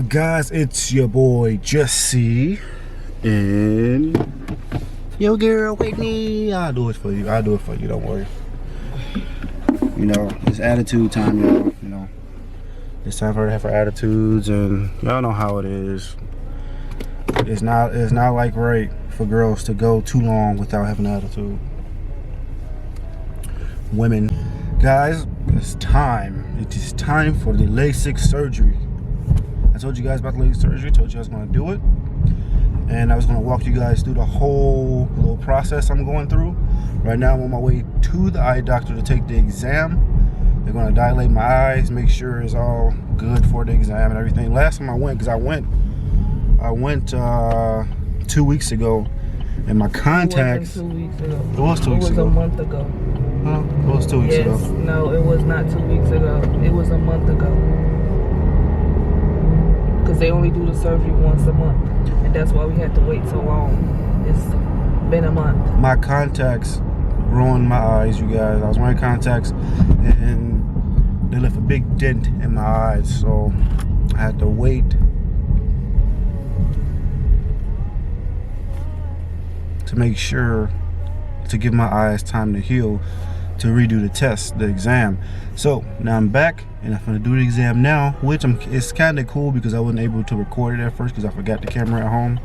up, guys? It's your boy Jessie and your girl Whitney. I'll do it for you. I'll do it for you. Don't worry. You know, it's attitude time, y'all. You know, it's time for her to have her attitudes, and y'all know how it is. It's not like right for girls to go too long without having an attitude. Women, guys, it's time. It is time for the Lasik surgery. I told you guys about the Lasik surgery. Told you I was going to do it, and I was going to walk you guys through the whole little process I'm going through. Right now, I'm on my way to the eye doctor to take the exam. They're going to dilate my eyes, make sure it's all good for the exam and everything. Last time I went, because I went 2 weeks ago, and my contacts. It wasn't 2 weeks ago. It was 2 weeks ago. It was a month ago. Huh? It was 2 weeks ago. Yes. No, it was not 2 weeks ago. It was a month ago. Because they only do the surgery once a month, and that's why we had to wait so long. It's been a month. My contacts ruined my eyes, you guys. I was wearing contacts, and they left a big dent in my eyes, so I had to wait to make sure to give my eyes time to heal, to redo the test, the exam. So now I'm back, and I'm gonna do the exam now, which it's kind of cool because I wasn't able to record it at first because I forgot the camera at home.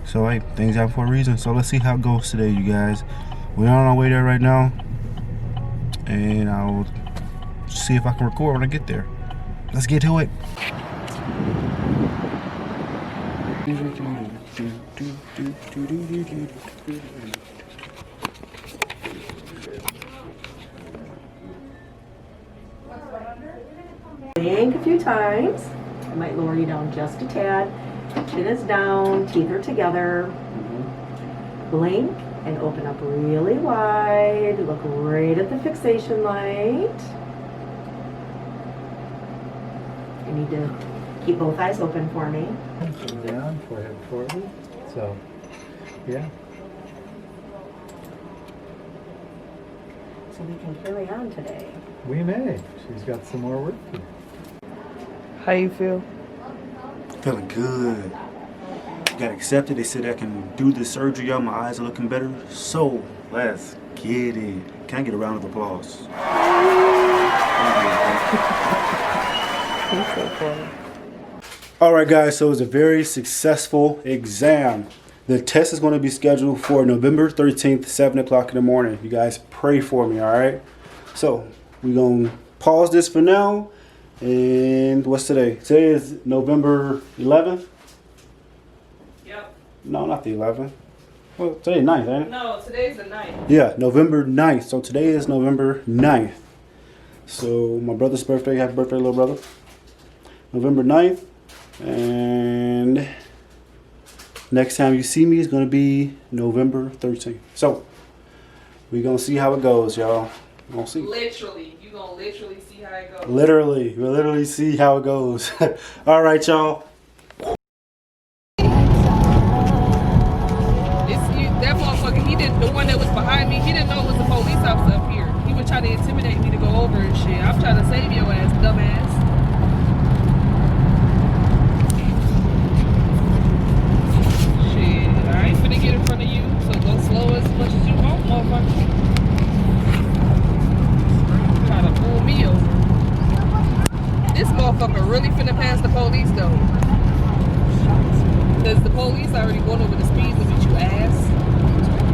So hey, things happen for a reason. So let's see how it goes today, you guys. We're on our way there right now, and I'll see if I can record when I get there. Let's get to it. Blink a few times. I might lower you down just a tad. Chin is down, teeth are together. Blink and open up really wide. Look right at the fixation light. You need to keep both eyes open for me. Down, forehead forward. So, yeah. So we can carry on today. We may. She's got some more work to do. How you feel? Feeling good. Got accepted. They said I can do the surgery, y'all. My eyes are looking better. So let's get it. Can I get a round of applause? He's so funny. All right, guys. So it was a very successful exam. The test is going to be scheduled for November 13th, 7 o'clock in the morning. You guys pray for me, all right? So we're going to pause this for now. And what's today? Today is November 11th? Yep. No, not the 11th. Well, today's 9th, ain't it? No, today's the 9th. Yeah, November 9th. So today is November 9th. So my brother's birthday. Happy birthday, little brother. November 9th. And next time you see me is going to be November 13th. So we're going to see how it goes, y'all. We're going to see. Literally. You're going to literally see how it goes. Literally. We'll literally see how it goes. All right, y'all. That motherfucker, the one that was behind me, he didn't know it was a police officer up here. He was trying to intimidate me to go over and shit. I'm trying to save your ass, dumbass. Shit, I ain't finna get in front of you, so go slow as much as you want, motherfucker. Trying to pull me over. This motherfucker really finna pass the police though. Because the police already going over the speed limit, you ass.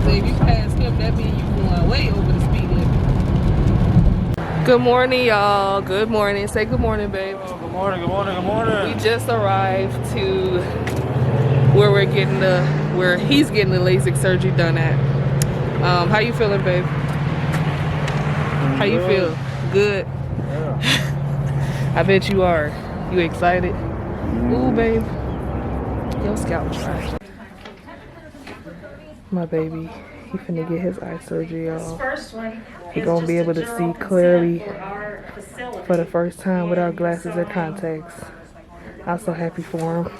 So if you pass him, that means you going way over the speed limit. Good morning, y'all. Good morning. Say good morning, babe. Oh, good morning, good morning, good morning. We just arrived to where he's getting the LASIK surgery done at. How you feeling, babe? How you feel? Good. Yeah. I bet you are. You excited? Ooh, babe. Your scalp dry. My baby, he finna get his eye surgery, y'all. He gonna be able to see clearly for the first time without glasses or contacts. I'm so happy for him.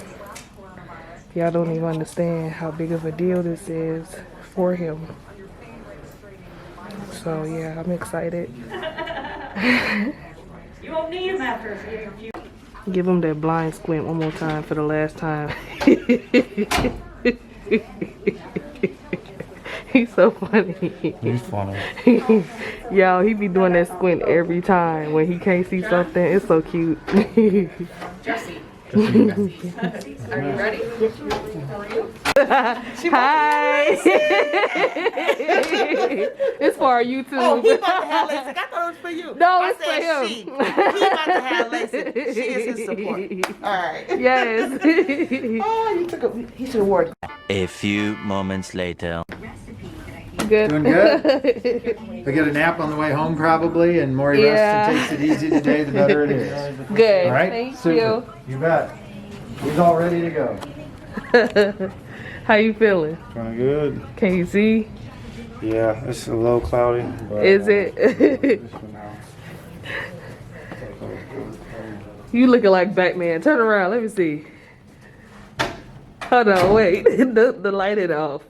Y'all don't even understand how big of a deal this is for him. So yeah, I'm excited. You won't need them after a few. Give him that blind squint one more time for the last time. He's so funny. He's funny. Y'all, he be doing that squint every time when he can't see something. It's so cute. Jessie. Are you ready? How are you? Hi. It's for our YouTube. Oh, he about to have LASIK. I thought it was for you. No, I it's for said him. she. He about to have LASIK. She is his support. All right. Yes. Oh, he should have worn. A few moments later. Good. Doing good? I get a nap on the way home probably, and more he rests and takes it easy today, the better it is. Good. All right? Thank Super. You bet. He's all ready to go. you. How you feeling? Feeling good. Can you see? Yeah, it's a little cloudy. But, Is it? just for now. You looking like Batman. Turn around. Let me see. Hold on. Wait. the light it off.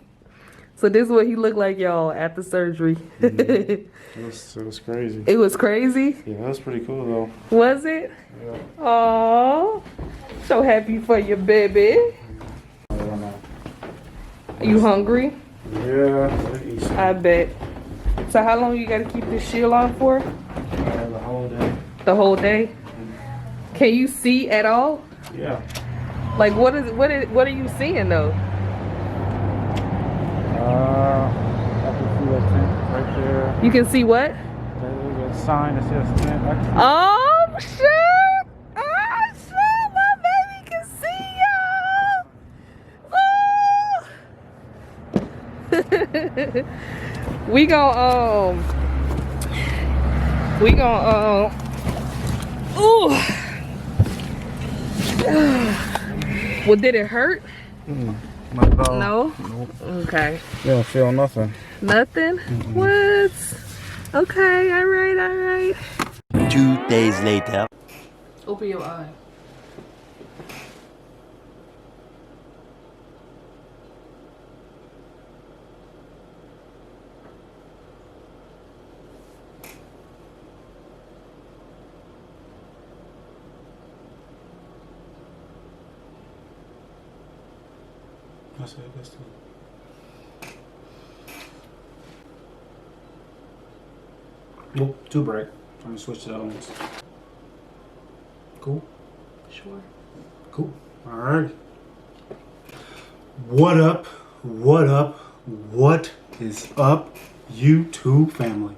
So this is what he looked like, y'all, after surgery. It was crazy. It was crazy. Yeah, that was pretty cool though. Was it? Yeah. Aww. So happy for your baby. I don't know. You hungry? Yeah, I'll eat some. I bet. So how long you gotta keep this shield on for? The whole day. The whole day? Can you see at all? Yeah. Like what are you seeing though? I can see that tent right there. You can see what? There's a sign that says tent. I can Oh shit! Oh shit! My baby can see y'all! Oh. We gon' ooh. Well, did it hurt? not at all. No? Nope. Okay. You don't feel nothing. Nothing? What? Okay, alright. 2 days later. Open your eye. That's it. That's it. Nope, too bright. I'm gonna switch to the other ones. Cool. Sure. Cool. All right. What up? What up? What is up, YouTube family?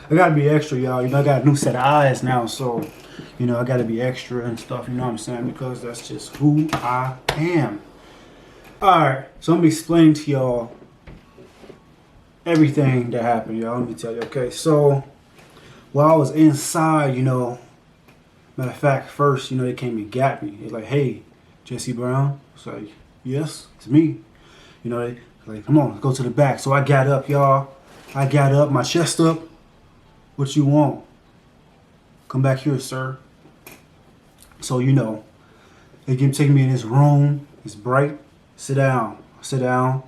I gotta be extra, y'all. You know, I got a new set of eyes now, so you know I gotta be extra and stuff. You know what I'm saying? Because that's just who I am. All right. So I'm gonna explain to y'all everything that happened, y'all. Let me tell you. Okay. So while I was inside, you know. Matter of fact, first, you know, they came and got me. It's like, hey, Jessie Brown. It's like, yes, it's me. You know, they like, come on, let's go to the back. So I got up, y'all. I got up, my chest up. What you want? Come back here, sir. So, you know, they keep taking me in this room. It's bright. Sit down. Sit down.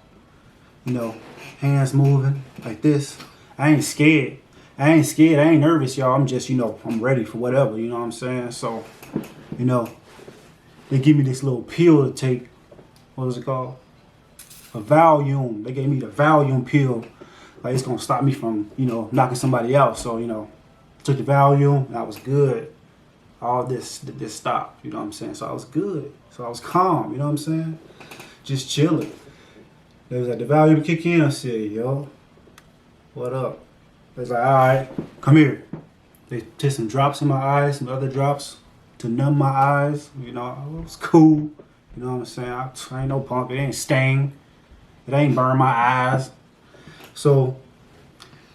You know, hands moving like this. I ain't scared. I ain't nervous, y'all. I'm just, you know, I'm ready for whatever, you know what I'm saying? So, you know, they give me this little pill to take. What was it called? A Valium. They gave me the Valium pill. Like, it's gonna stop me from, you know, knocking somebody out. So, you know, took the Valium and I was good. All this stopped, you know what I'm saying? So I was good. So I was calm, you know what I'm saying? Just chilling. They was like, the Valium kick in. I said, yo, what up? They was like, all right, come here. They took some drops in my eyes, some other drops to numb my eyes. You know, it was cool. You know what I'm saying? I ain't no pump. It ain't sting. It ain't burn my eyes. So,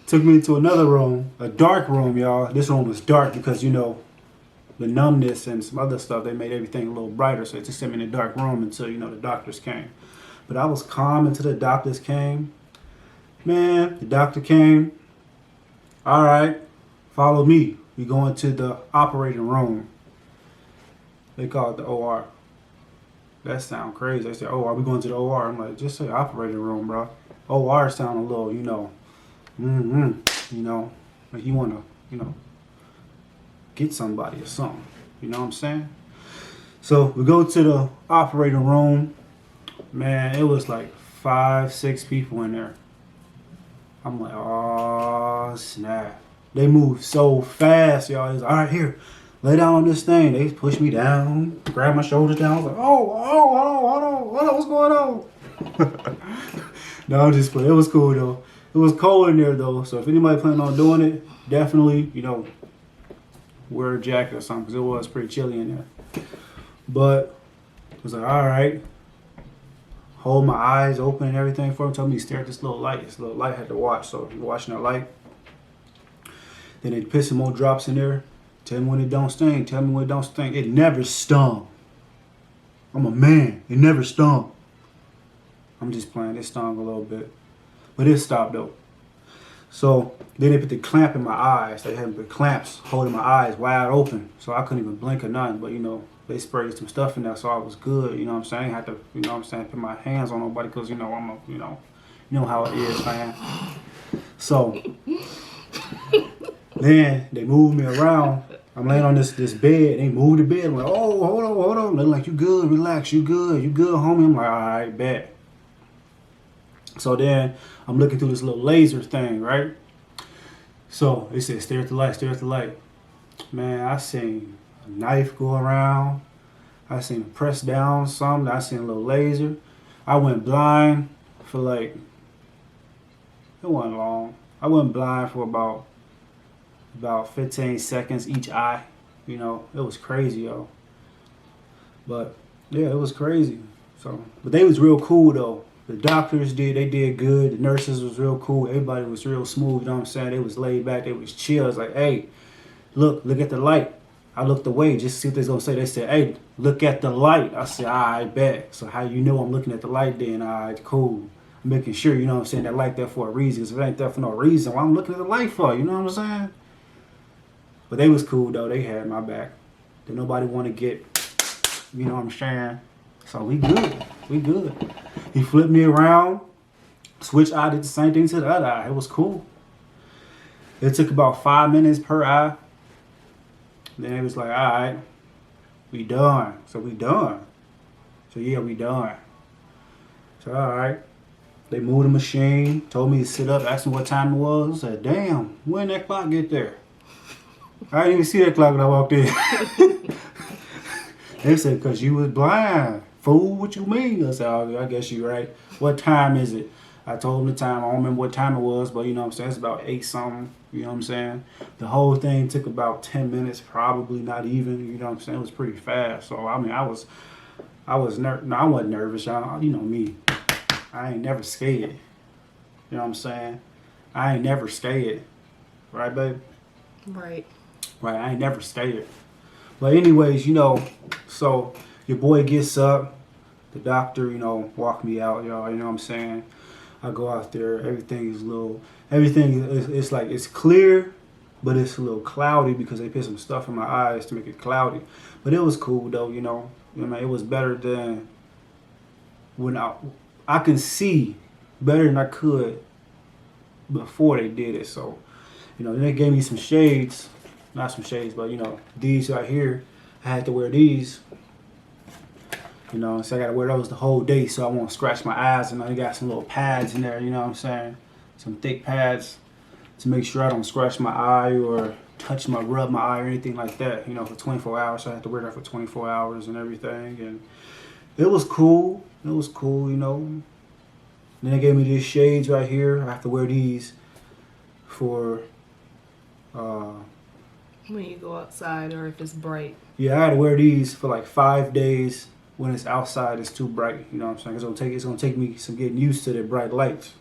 took me to another room, a dark room, y'all. This room was dark because, you know, the numbness and some other stuff, they made everything a little brighter. So, it just sent me in a dark room until, you know, the doctors came. But I was calm until the doctors came. Man, the doctor came. All right, follow me. We going to the operating room. They call it the OR. That sound crazy. They say OR. We going to the OR. I'm like, just say operating room, bro. OR sound a little, you know, you know, like you want to, you know, get somebody or something. You know what I'm saying? So we go to the operating room. Man, it was like 5-6 people in there. I'm like, oh snap. They move so fast, y'all. It's all right, here, lay down on this thing. They push me down, grab my shoulders down. I was like, hold on, what's going on? No, I'm just playing. It was cool though. It was cold in there though, so if anybody planning on doing it, definitely, wear a jacket or something, because it was pretty chilly in there. But it was like, all right. Hold my eyes open and everything for him. Told me to stare at this little light. This little light I had to watch, so you're watching that light. Then they put some more drops in there. Tell me when it don't sting. Tell me when it don't sting. It never stung. I'm a man. It never stung. I'm just playing. It stung a little bit. But it stopped though. So then they put the clamp in my eyes. They had the clamps holding my eyes wide open. So I couldn't even blink or nothing. But they sprayed some stuff in there, so I was good. You know what I'm saying? I didn't have to, put my hands on nobody, because I'm a, you know how it is, man. So then they moved me around. I'm laying on this bed. They moved the bed. I'm like, oh, hold on. They're like, you good? Relax. You good, homie? I'm like, all right, bet. So then I'm looking through this little laser thing, right? So they said, stare at the light. Man, I seen a knife go around. I seen a press down something. I seen a little laser. I went blind for like, it wasn't long. I went blind for about 15 seconds each eye. It was crazy, yo. But yeah, it was crazy. So, but they was real cool though. The doctors they did good. The nurses was real cool. Everybody was real smooth. You know what I'm saying? They was laid back. They was chill. It's like, hey, look at the light. I looked away just to see what they's gonna say. They said, hey, look at the light. I said, I bet. So how you know I'm looking at the light then? All right, cool. I'm making sure, you know what I'm saying, that light there for a reason. Because if it ain't there for no reason, why I'm looking at the light for? You know what I'm saying? But they was cool though. They had my back. Did nobody want to get, you know what I'm saying? So we good. He flipped me around, switched eye, did the same thing to the other eye. It was cool. It took about 5 minutes per eye. Then it was like, all right, we done. So we done. So yeah, we done. So all right. They moved the machine, told me to sit up, asked me what time it was. I said, damn, when that clock get there? I didn't even see that clock when I walked in. They said, because you was blind. Fool, what you mean? I said, oh, I guess you're right. What time is it? I told him the time. I don't remember what time it was, but you know what I'm saying? It's about 8 something. You know what I'm saying? The whole thing took about 10 minutes, probably not even. You know what I'm saying? It was pretty fast. So, I mean, I wasn't nervous, y'all. You know me. I ain't never scared. You know what I'm saying? I ain't never scared. Right, babe? Right. Right, I ain't never scared. But anyways, so your boy gets up. The doctor, walk me out, y'all. You know what I'm saying? I go out there. Everything is like, it's clear, but it's a little cloudy because they put some stuff in my eyes to make it cloudy. But it was cool, though, it was better than when I can see better than I could before they did it. So, then they gave me some shades. Not some shades, but, these right here. I had to wear these. So I got to wear those the whole day so I won't scratch my eyes. And I got some little pads in there, you know what I'm saying? Some thick pads to make sure I don't scratch my eye or rub my eye or anything like that, for 24 hours. So I had to wear that for 24 hours and everything. And it was cool. Then they gave me these shades right here. I have to wear these for when you go outside or if it's bright. Yeah, I had to wear these for like 5 days. When it's outside, it's too bright. You know what I'm saying? It's gonna take me some getting used to the bright lights,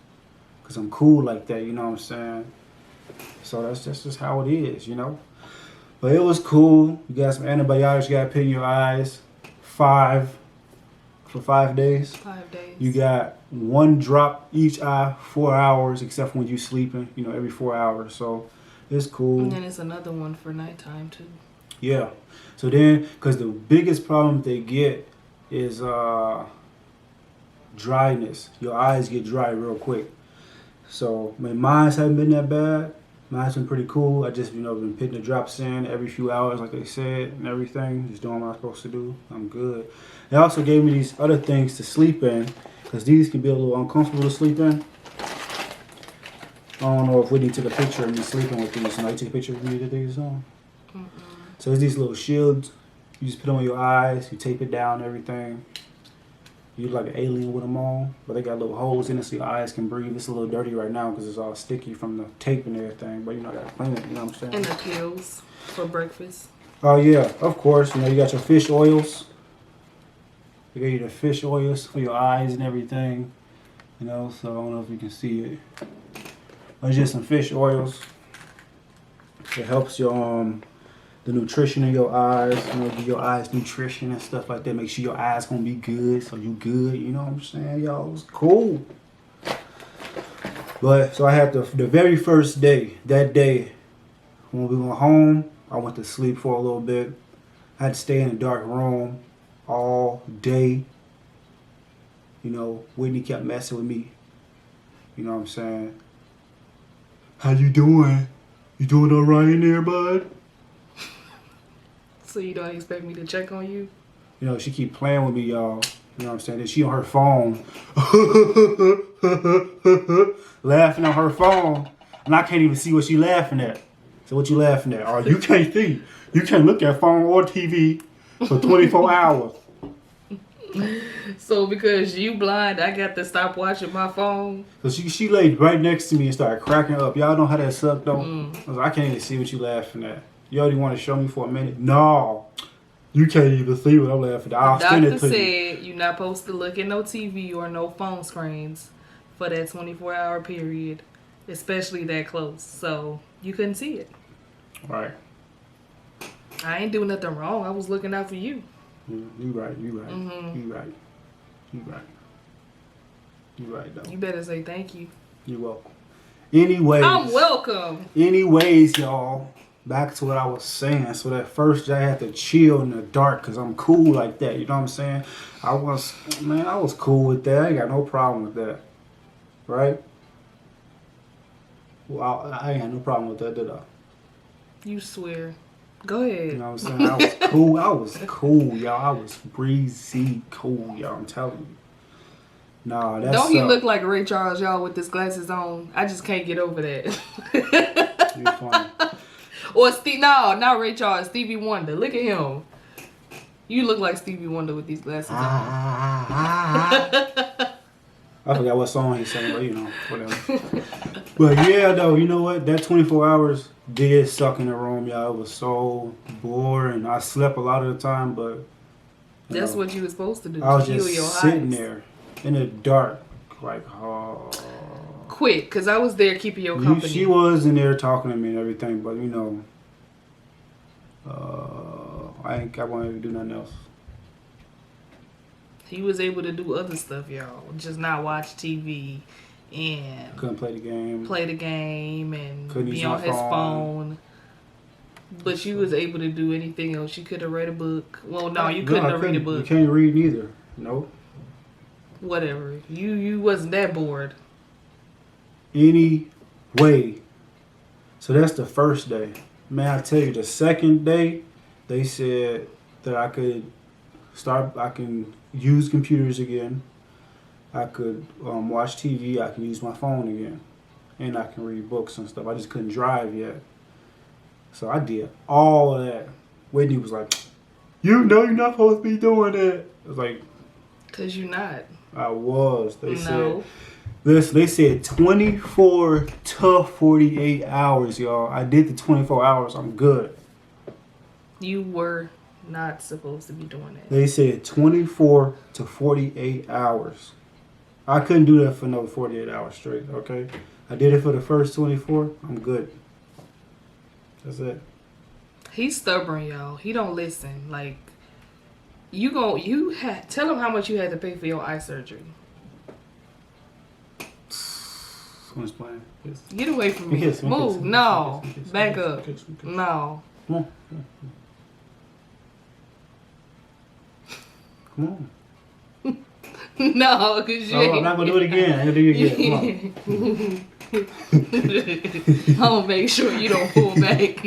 cause I'm cool like that. You know what I'm saying? So that's just how it is, But it was cool. You got some antibiotics you got to put in your eyes. 5 for 5 days. 5 days. You got 1 drop each eye, 4 hours, except for when you sleeping. Every 4 hours. So it's cool. And then it's another one for nighttime too. Yeah. So then, because the biggest problem they get is dryness. Your eyes get dry real quick. So mine haven't been that bad. Mine's been pretty cool. I just, been putting the drops in every few hours, like they said, and everything. Just doing what I'm supposed to do. I'm good. They also gave me these other things to sleep in, because these can be a little uncomfortable to sleep in. I don't know if Whitney took a picture of me sleeping with these. You took a picture of me with these on? So it's these little shields. You just put them on your eyes. You tape it down and everything. You look like an alien with them on. But they got little holes in it so your eyes can breathe. It's a little dirty right now because it's all sticky from the tape and everything. But I got to clean it. You know what I'm saying? And the pills for breakfast. Oh, yeah. Of course. You got your fish oils. They gave you the fish oils for your eyes and everything. So I don't know if you can see it. But it's just some fish oils. It helps your the nutrition in your eyes, give your eyes nutrition and stuff like that. Make sure your eyes gonna be good, so you good. You know what I'm saying, y'all? It was cool. But so I had the very first day. That day, when we went home, I went to sleep for a little bit. I had to stay in a dark room all day. Whitney kept messing with me. You know what I'm saying? How you doing? You doing all right in there, bud? So you don't expect me to check on you? She keep playing with me, y'all. You know what I'm saying? Then she on her phone. Laughing on her phone. And I can't even see what she laughing at. So what you laughing at? Oh, you can't see. You can't look at phone or TV for 24 hours. So because you blind, I got to stop watching my phone? So she laid right next to me and started cracking up. Y'all know how that sucked, though? I was like, I can't even see what you laughing at. You already want to show me for a minute? No. You can't even see what I'm laughing at. I'll send it to you. Doctor said you're not supposed to look at no TV or no phone screens for that 24-hour period, especially that close. So you couldn't see it. Right. I ain't doing nothing wrong. I was looking out for you. You right. You right, though. You better say thank you. You're welcome. Anyways. I'm welcome. Anyways, y'all. Back to what I was saying. So that first day I had to chill in the dark because I'm cool like that. You know what I'm saying? I was cool with that. I ain't got no problem with that. Right? Well, I ain't got no problem with that, did I? You swear. Go ahead. You know what I'm saying? I was cool. I was cool, y'all. I was breezy cool, y'all. I'm telling you. Nah, that's Don't he look like Ray Charles, y'all, with his glasses on? I just can't get over that. You're funny. Or not Ray Charles, Stevie Wonder. Look at him. You look like Stevie Wonder with these glasses on. I forgot what song he sang, but whatever. But yeah, though, you know what? That 24 hours did suck in the room, y'all. It was so boring. I slept a lot of the time, but that's what you were supposed to do. I was Heal just your sitting eyes. there in the dark, like, Quick, because I was there keeping your company. She was in there talking to me and everything, but I wanted to do nothing else. He was able to do other stuff, y'all. Just not watch TV and Couldn't play the game. And Couldn't be use on my his phone. phone. But you was able to do anything else. You could have read a book. Well, no, you couldn't have read a book. You can't read neither. Nope. Whatever. You wasn't that bored. Anyway, so that's the first day. Man, I tell you, the second day, they said that I can use computers again. I could watch TV. I can use my phone again. And I can read books and stuff. I just couldn't drive yet. So I did all of that. Whitney was like, you know you're not supposed to be doing that. I was like, Because you're not. I was. They No. said, listen, they said 24 to 48 hours, y'all. I did the 24 hours. I'm good. You were not supposed to be doing that. They said 24 to 48 hours. I couldn't do that for another 48 hours straight, okay? I did it for the first 24. I'm good. That's it. He's stubborn, y'all. He don't listen. Like, tell him how much you had to pay for your eye surgery. Who's playing? Yes. Get away from me. Kiss, Move. kiss, No. kiss, kiss, Back kiss, up. kiss, kiss, kiss. No. Come on. Come on. No, because you I'm not going to do it again. I'm going to do it again. Come on. I'm gonna make sure you don't pull back.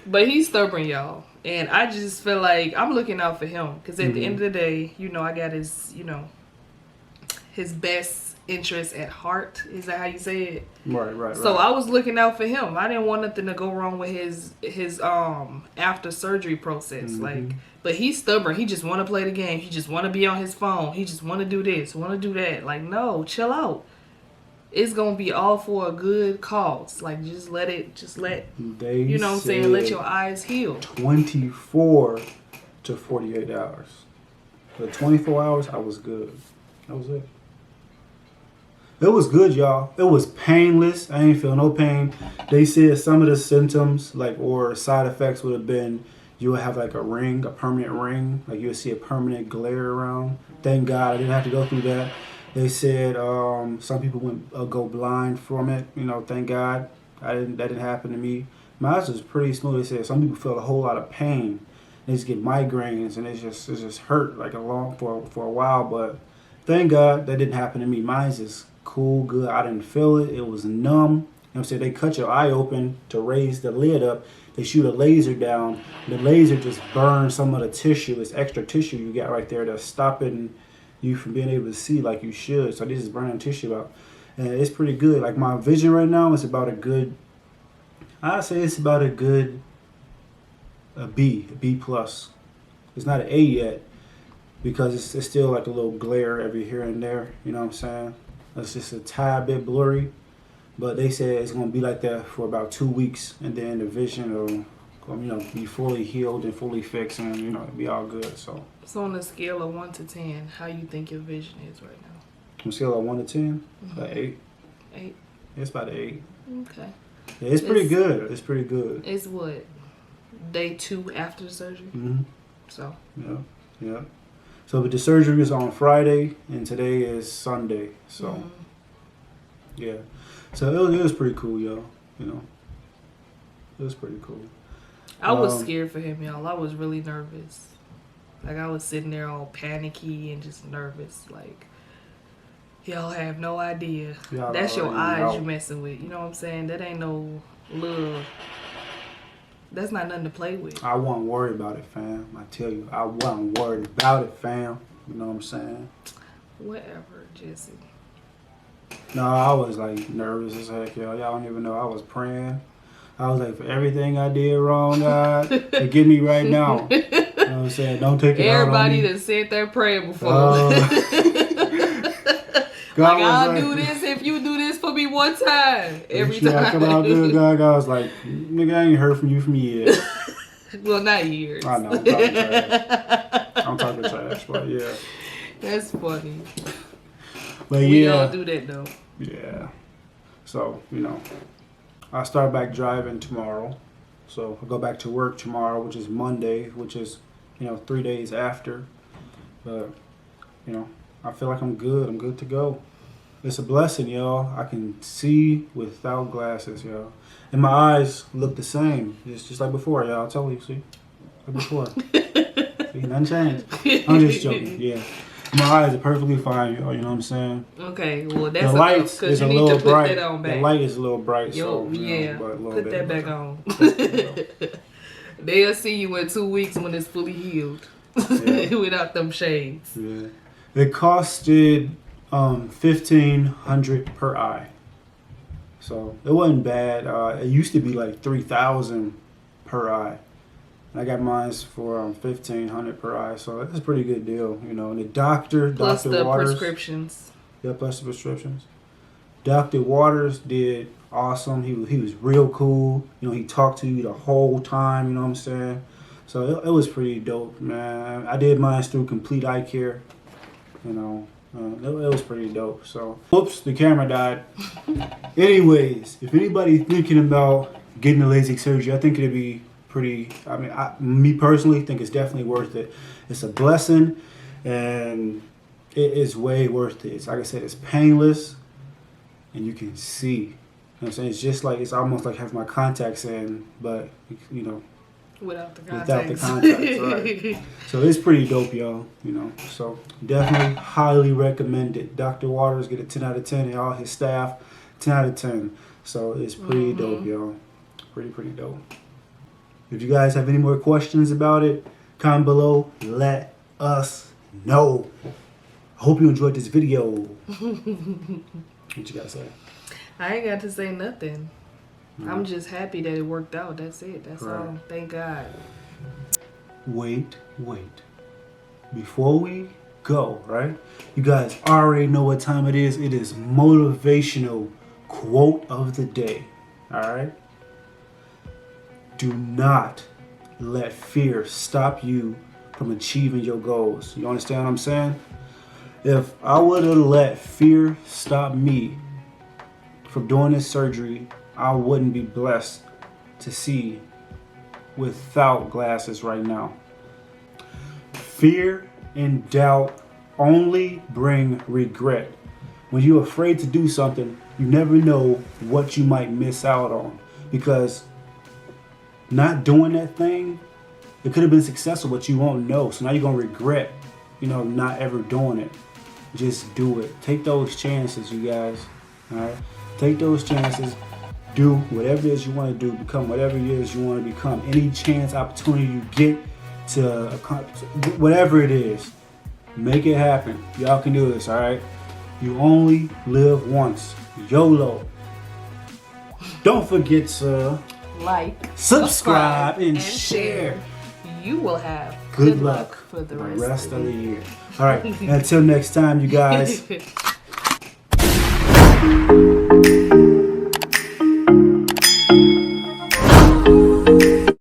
But he's stubborn, y'all. And I just feel like I'm looking out for him. Because at the end of the day, you know, I got his, you know, his best interest at heart. Is that how you say it? Right. So I was looking out for him. I didn't want nothing to go wrong with his after surgery process. Like, but he's stubborn. He just want to play the game. He just want to be on his phone. He just want to do this, want to do that. Like, no, chill out. It's gonna be all for a good cause. Like, just let They you know what I'm saying, let your eyes heal. 24 to 48 hours. For 24 hours, I was good. That was it. It was good, y'all. It was painless. I ain't feel no pain. They said some of the symptoms, like, or side effects would have been you would have like a ring, a permanent ring. Like, you would see a permanent glare around. Thank God I didn't have to go through that. They said some people go blind from it. You know, thank God that didn't happen to me. My eyes was pretty smooth. They said some people feel a whole lot of pain. They just get migraines and it just hurt like for a while. But thank God that didn't happen to me. Mine's just cool, good. I didn't feel it. It was numb. You know what I'm saying? They cut your eye open to raise the lid up. They shoot a laser down. The laser just burns some of the tissue. It's extra tissue you got right there that's stopping you from being able to see like you should. So this is burning tissue out. And it's pretty good. Like, my vision right now is about a good, I'd say it's about a good a B plus. It's not an A yet because it's still like a little glare every here and there. You know what I'm saying? It's just a tad bit blurry. But they said it's going to be like that for about 2 weeks. And then the vision will, you know, be fully healed and fully fixed and, you know, be all good. So on a scale of 1 to 10, how you think your vision is right now? on a scale of 1 to 10, Mm-hmm. 8. 8. It's about an 8. Okay. Yeah, it's pretty good. It's pretty good. It's what? Day 2 after the surgery? Mm-hmm. So. Yeah. So, but the surgery is on Friday, and today is Sunday. So, yeah. So it was pretty cool, y'all. You know, it was pretty cool. I was scared for him, y'all. I was really nervous. Like, I was sitting there all panicky and just nervous. Like, y'all have no idea. That's your eyes you messing with. You know what I'm saying? That ain't no little. That's not nothing to play with. I wasn't worried about it, fam. I tell you, I wasn't worried about it, fam. You know what I'm saying? Whatever, Jessie. No, I was like nervous as heck, y'all. Y'all don't even know. I was praying. I was like, for everything I did wrong, God, forgive me right now. You know what I'm saying? Don't take it out on Everybody me. that said that prayer before. God like, I'll was do this if you do this for me one time. Every time. I time. come out good, God was like, nigga, I ain't heard from you from years. Well, not years. I know, I'm talking trash. I'm talking trash, but yeah. That's funny. But We yeah. all do that, though. Yeah. So, you know, I start back driving tomorrow. So I go back to work tomorrow, which is Monday, which is, you know, 3 days after. But, you know, I feel like I'm good. I'm good to go. It's a blessing, y'all. I can see without glasses, y'all. And my eyes look the same. It's just like before, y'all. I told you, see? Like before. See, nothing changed. I'm just joking, yeah. My eyes are perfectly fine, y'all. You know what I'm saying? Okay, well, that's the lights because is you a need little to put bright. that on back. The light is a little bright, Yo, so you yeah, know, but a little put bit, that back on. They'll see you in 2 weeks when it's fully healed, without them shades. Yeah, it costed $1,500 per eye, so it wasn't bad. It used to be like $3,000 per eye. I got mine for $1,500 per eye, so that's a pretty good deal, you know. And the doctor, Plus Dr. the Waters, prescriptions. Yeah, plus the prescriptions. Dr. Waters did awesome. He was real cool. You know, he talked to you the whole time. You know what I'm saying? So it was pretty dope, man. I did mine through Complete Eye Care. You know, it was pretty dope. So, whoops, the camera died. Anyways, if anybody's thinking about getting a LASIK surgery, I think it'd be pretty. I mean, me personally think it's definitely worth it. It's a blessing, and it is way worth it. It's, like I said, it's painless, and you can see. You know what I'm saying? It's just like, it's almost like having my contacts in, but, you know, Without the without the contacts. contacts, right? So it's pretty dope, y'all. You know, so definitely highly recommend it. Dr. Waters get a 10 out of 10, and all his staff 10 out of 10. So it's pretty dope, y'all. Pretty dope. If you guys have any more questions about it, comment below. Let us know. I hope you enjoyed this video. What you gotta say? I ain't got to say nothing. I'm just happy that it worked out. That's it. That's Right. all. Thank God. Wait. Before we go, right? You guys already know what time it is. It is motivational quote of the day. All right? Do not let fear stop you from achieving your goals. You understand what I'm saying? If I would have let fear stop me from doing this surgery, I wouldn't be blessed to see without glasses right now. Fear and doubt only bring regret. When you're afraid to do something, you never know what you might miss out on, because not doing that thing, it could have been successful, but you won't know. So now you're going to regret, not ever doing it. Just do it. Take those chances, you guys. All right? Take those chances. Do whatever it is you want to do. Become whatever it is you want to become. Any chance, opportunity you get to accomplish, whatever it is, make it happen. Y'all can do this, all right? You only live once. YOLO. Don't forget to Like, subscribe and share. You will have Good luck for the the rest, rest of the year. All right. Until next time, you guys.